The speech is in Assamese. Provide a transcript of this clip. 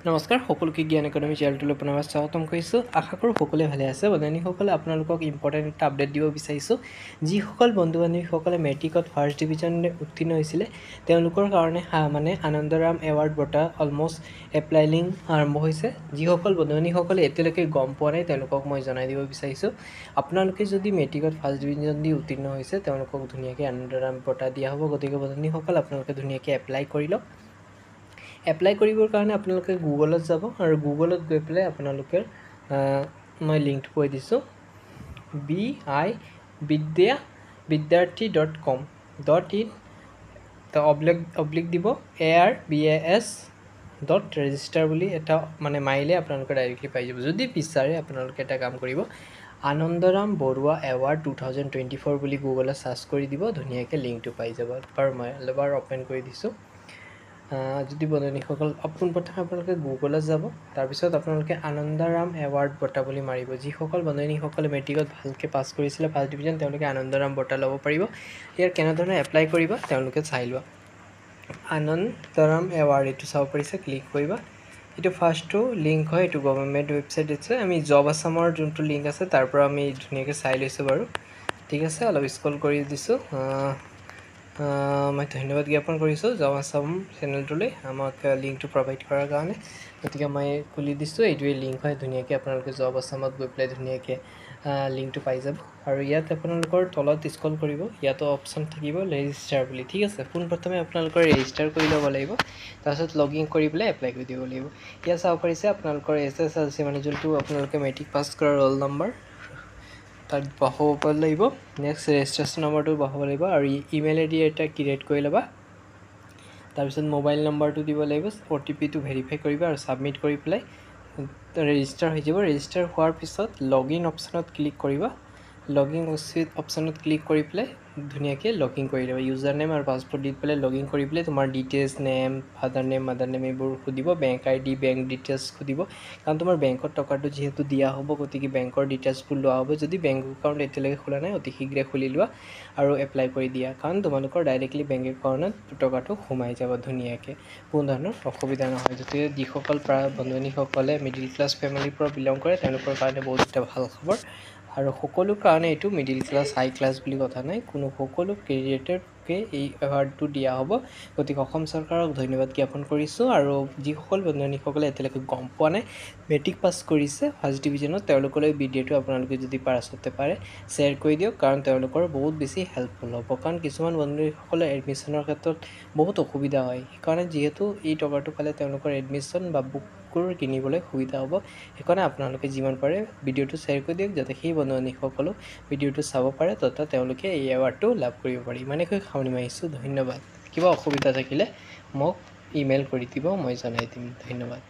নমস্কাৰ সকলোকে জ্ঞান একাডেমি চেনেলটোলৈ পুনৰ স্বাগতম কৰিছোঁ। আশা কৰোঁ সকলোৱে ভালে আছে। বন্ধুবান্ধৱীসকলে আপোনালোকক ইম্পৰ্টেণ্ট এটা আপডেট দিব বিচাৰিছোঁ। যিসকল বন্ধু বান্ধৱীসকলে মেট্ৰিকত ফাৰ্ষ্ট ডিভিজনে উত্তীৰ্ণ হৈছিলে তেওঁলোকৰ কাৰণে আনন্দৰাম এৱাৰ্ড বঁটা অলমষ্ট এপ্লাই লিংক আৰম্ভ হৈছে। যিসকল বন্ধু বান্ধৱীসকলে এতিয়ালৈকে গম পোৱা নাই তেওঁলোকক মই জনাই দিব বিচাৰিছোঁ। আপোনালোকে যদি মেট্ৰিকত ফাৰ্ষ্ট ডিভিজন দি উত্তীৰ্ণ হৈছে তেওঁলোকক ধুনীয়াকৈ আনন্দৰাম বঁটা দিয়া হ'ব। গতিকে বন্ধু বান্ধৱীসকল আপোনালোকে ধুনীয়াকৈ এপ্লাই কৰি লওক। এপ্লাই কৰিবৰ কাৰণে আপোনালোকে গুগলত যাব আৰু গুগলত গৈ পেলাই আপোনালোকে মই লিংকটো কৈ দিছোঁ bividyarthi.com.in অব্লিক দিব ARBAS.register বুলি এটা মাৰিলে আপোনালোকে ডাইৰেক্টলি পাই যাব। যদি বিচাৰে আপোনালোকে এটা কাম কৰিব আনন্দৰাম বৰুৱা এৱাৰ্ড 2024 বুলি গুগলত চাৰ্চ কৰি দিব, ধুনীয়াকৈ লিংকটো পাই যাব। বাৰু মই এবাৰ অপেন কৰি দিছোঁ। যদি বন্ধুসকল পোনপ্ৰথমে আপোনালোকে গুগলত যাব, তাৰপিছত আপোনালোকে আনন্দৰাম এৱাৰ্ড বঁটা বুলি মাৰিব। যিসকল বন্ধুসকলে মেট্ৰিকত ভালকৈ পাছ কৰিছিলে ফাৰ্ষ্ট ডিভিজন তেওঁলোকে আনন্দৰাম বঁটা ল'ব পাৰিব। ইয়াৰ কেনেধৰণে এপ্লাই কৰিবা তেওঁলোকে চাই লোৱা। আনন্দৰাম এৱাৰ্ড এইটো চাব পাৰিছে, ক্লিক কৰিবা। এইটো ফাৰ্ষ্টটো লিংক হয়, এইটো গভৰ্ণমেণ্ট ৱেবছাইট আছে। আমি জব আছামৰ যোনটো লিংক আছে তাৰ পৰা আমি ধুনীয়াকৈ চাই লৈছোঁ বাৰু। ঠিক আছে, অলপ স্ক্ৰল কৰি দিছোঁ। মই ধন্যবাদ জ্ঞাপন কৰিছোঁ জব আছাম চেনেলটোলৈ আমাক লিংকটো প্ৰভাইড কৰাৰ কাৰণে। গতিকে মই খুলি দিছোঁ, এইটোৱে লিংক হয়। ধুনীয়াকৈ আপোনালোকে জব আছামত গৈ পেলাই ধুনীয়াকৈ লিংকটো পাই যাব। আৰু ইয়াত আপোনালোকৰ তলত স্ক্ৰল কৰিব, ইয়াতো অপশ্যন থাকিব ৰেজিষ্টাৰ বুলি। ঠিক আছে, পোনপ্ৰথমে আপোনালোকৰ ৰেজিষ্টাৰ কৰি ল'ব লাগিব, তাৰপিছত লগ ইন কৰি পেলাই এপ্লাই কৰি দিব লাগিব। ইয়াত চাব পাৰিছে আপোনালোকৰ SSLC যোনটো আপোনালোকে মেট্ৰিক পাছ কৰা ৰোল নম্বৰ তাত বহাব লাগিব। নেক্সট ৰেজিষ্ট্ৰেশ্যন নম্বৰটো বহাব লাগিব আৰু ইমেইল ID এটা ক্ৰিয়েট কৰি ল'বা। তাৰপিছত মোবাইল নম্বৰটো দিব লাগিব, OTPটো ভেৰিফাই কৰিবা আৰু ছাবমিট কৰি পেলাই ৰেজিষ্টাৰ হৈ যাব। ৰেজিষ্টাৰ হোৱাৰ পিছত লগ ইন অপশ্যনত ক্লিক কৰিবা। লগ ইন অপশ্যনত ক্লিক কৰি পেলাই ধুনীয়াকৈ লগ ইন কৰি ল'বা। ইউজাৰ নেম আৰু পাছৱৰ্ড দি পেলাই লগ ইন কৰি পেলাই তোমাৰ details name, father name, mother name এইবোৰ সুধিব। বেংক ID, বেংক ডিটেইলছ সুধিব, কাৰণ তোমাৰ বেংকত টকাটো যিহেতু দিয়া হ'ব গতিকে বেংকৰ ডিটেইলছবোৰ লোৱা হ'ব। যদি বেংক একাউণ্ট এতিয়ালৈকে খোলা নাই অতি শীঘ্ৰে খুলি লোৱা আৰু এপ্লাই কৰি দিয়া, কাৰণ তোমালোকৰ ডাইৰেক্টলি বেংক একাউণ্টত টকাটো সোমাই যাব ধুনীয়াকৈ, কোনো ধৰণৰ অসুবিধা নহয়। গতিকে যিসকল বন্ধুসকলে মিডিল ক্লাছ ফেমিলিৰ পৰা বিলং কৰে তেওঁলোকৰ কাৰণে বহুত এটা ভাল খবৰ। আৰু সকলো কাৰণে এইটো মিডিল ক্লাছ হাই ক্লাছ বুলি কথা নাই, সকলো ক্ৰেডিটেডকে এই এৱাৰ্ডটো দিয়া হ'ব। গতিকে অসম চৰকাৰক ধন্যবাদ জ্ঞাপন কৰিছোঁ। আৰু যিসকল বন্ধুসকলে এতিয়ালৈকে গম পোৱা নাই মেট্ৰিক পাছ কৰিছে ফাৰ্ষ্ট ডিভিজনত তেওঁলোকলৈ ভিডিঅ'টো আপোনালোকে যদি আচলতে পাৰে শ্বেয়াৰ কৰি দিয়ক, কাৰণ তেওঁলোকৰ বহুত বেছি হেল্পফুল হ'ব। কাৰণ কিছুমান বন্ধুসকলে এডমিশ্যনৰ ক্ষেত্ৰত বহুত অসুবিধা হয়, সেইকাৰণে যিহেতু এই টকাটো পালে তেওঁলোকৰ এডমিশ্যন বা বুকবোৰ কিনিবলৈ সুবিধা হ'ব। সেইকাৰণে আপোনালোকে যিমান পাৰে ভিডিঅ'টো শ্বেয়াৰ কৰি দিয়ক, যাতে সেই বন্ধুসকলেও ভিডিঅ'টো চাব পাৰে তথা তেওঁলোকে এই এৱাৰ্ডটো লাভ কৰিব পাৰে। ইমানেকৈ সামৰণি মাৰিছোঁ, ধন্যবাদ। কিবা অসুবিধা থাকিলে মোক ইমেইল কৰি দিব, মই জনাই দিম। ধন্যবাদ।